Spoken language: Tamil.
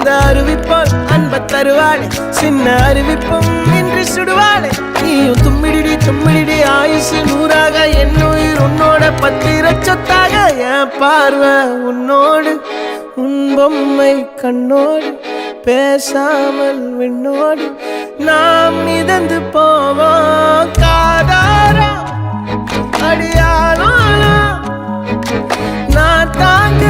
அந்த அறிவிப்பால் அன்ப தருவாளே சின்ன அறிவிப்பும் இன்றி சுடுவாளே நீயும் தும்மிடி தும்மிடி ஆயுசு நூறாக என் உயிர் உன்னோட பத்திர சொத்தாக என் பார்வை உன்னோடு உன் பொம்மை கண்ணோடு பேசாமல் விண்ணோடு நாம் மிதந்து போவோம் காதாரா அடியாளோ நான் தாங்க